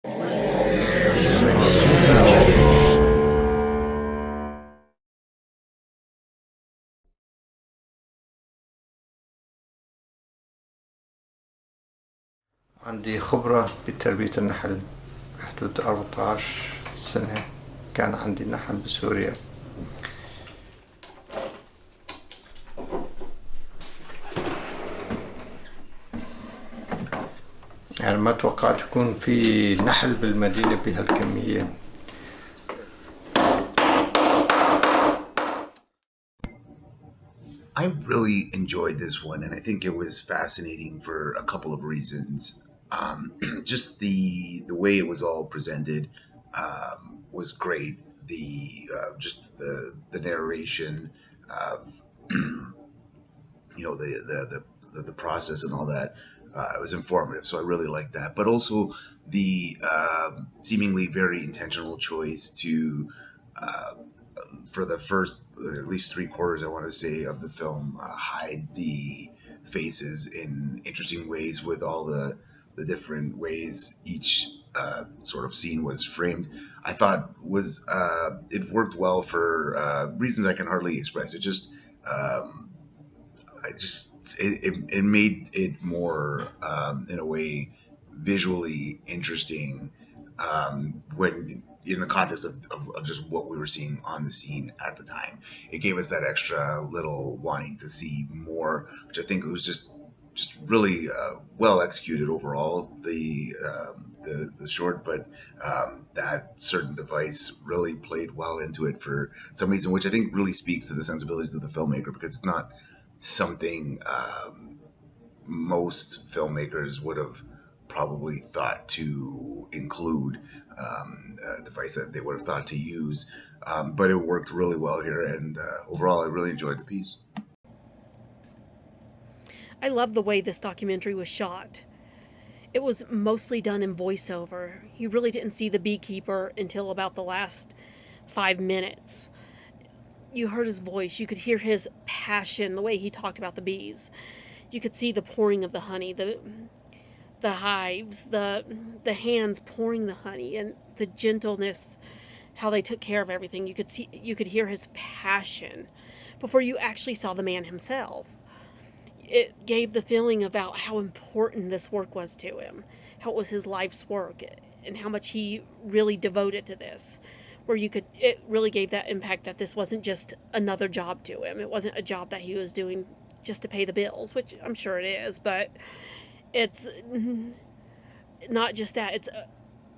عندي خبرة بتربية النحل بحدود 14 سنة. كان عندي نحل بسوريا. يعني ما توقعت يكون في نحل بالمدينة بهالكمية. I really enjoyed this one, and I think it was fascinating for a couple of reasons. Just the way it was all presented was great. Just the narration of the process and all that, it was informative. So I really liked that. But also the seemingly very intentional choice to uh, for the first at least 3/4, I want to say, of the film, hide the faces in interesting ways with all the different ways each sort of scene was framed. I thought was it worked well for reasons I can hardly express. Um, it made it more in a way visually interesting when in the context of just what we were seeing on the scene at the time. It gave us that extra little wanting to see more, which I think was just really well executed overall. The short, but that certain device really played well into it for some reason, which I think really speaks to the sensibilities of the filmmaker, because it's not something most filmmakers would have probably thought to include, a device that they would have thought to use. But it worked really well here, and overall, I really enjoyed the piece. I love the way this documentary was shot. It was mostly done in voiceover. You really didn't see the beekeeper until about the last 5 minutes. You heard his voice, you could hear his passion, the way he talked about the bees. You could see the pouring of the honey, the hives, the hands pouring the honey, and the gentleness, how they took care of everything. You could hear his passion before you actually saw the man himself. It gave the feeling about how important this work was to him, how it was his life's work, and how much he really devoted to this. It really gave that impact that this wasn't just another job to him. It wasn't a job that he was doing just to pay the bills, which I'm sure it is, but it's not just that. It's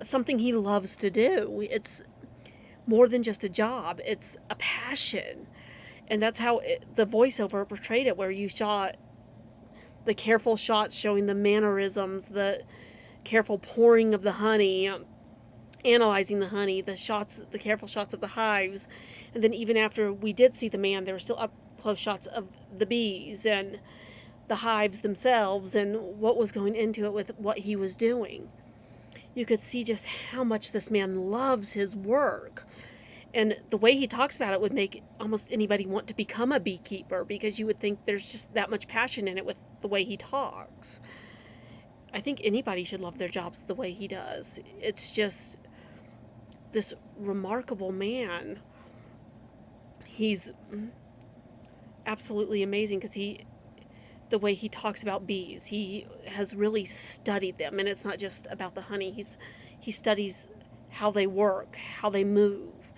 something he loves to do. It's more than just a job, it's a passion. And that's how the voiceover portrayed it, where you shot the careful shots showing the mannerisms, the careful pouring of the honey, analyzing the honey, the careful shots of the hives. And then even after we did see the man, there were still up close shots of the bees and the hives themselves and what was going into it with what he was doing. You could see just how much this man loves his work. And the way he talks about it would make almost anybody want to become a beekeeper, because you would think there's just that much passion in it with the way he talks. I think anybody should love their jobs the way he does. It's just this remarkable man. He's absolutely amazing because the way he talks about bees, he has really studied them, and it's not just about the honey. He studies how they work, how they move.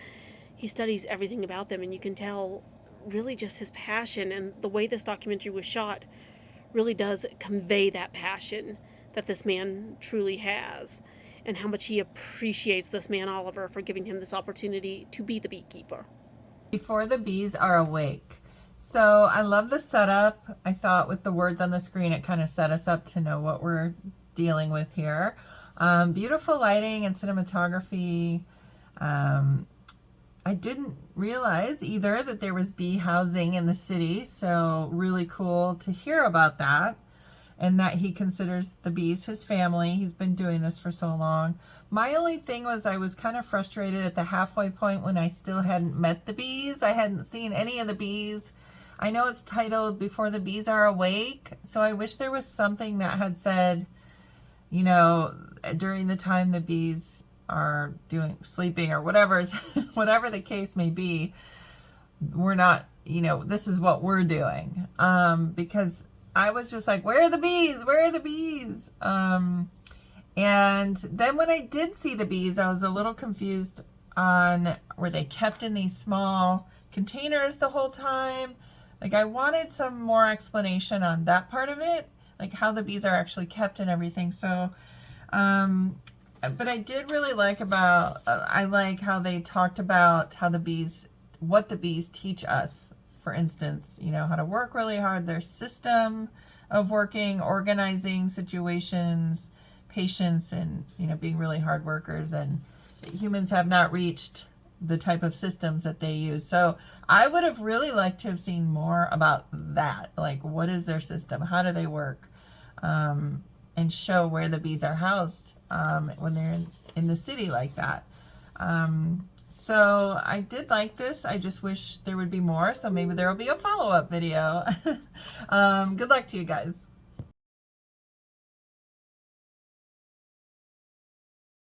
He studies everything about them, and you can tell really just his passion, and the way this documentary was shot really does convey that passion that this man truly has, and how much he appreciates this man Oliver for giving him this opportunity to be the beekeeper. Before the bees are awake. So I love the setup. I thought with the words on the screen, it kind of set us up to know what we're dealing with here. Beautiful lighting and cinematography. I didn't realize either that there was bee housing in the city, so really cool to hear about that, and that he considers the bees his family. He's been doing this for so long. My only thing was I was kind of frustrated at the halfway point when I still hadn't met the bees. I hadn't seen any of the bees. I know it's titled Before the Bees Are Awake, so I wish there was something that had said, you know, during the time the bees are sleeping or whatever the case may be, we're not, you know, this is what we're doing. Because I was just like, where are the bees? Where are the bees? And then when I did see the bees, I was a little confused on, were they kept in these small containers the whole time? Like, I wanted some more explanation on that part of it, like how the bees are actually kept and everything. So, but I did really like I like how they talked about how what the bees teach us. For instance, you know, how to work really hard, their system of working, organizing situations, patience, and, you know, being really hard workers, and humans have not reached the type of systems that they use. So I would have really liked to have seen more about that. Like, what is their system? How do they work? And show where the bees are housed when they're in the city like that. So I did like this. I just wish there would be more. So maybe there will be a follow-up video. Good luck to you guys.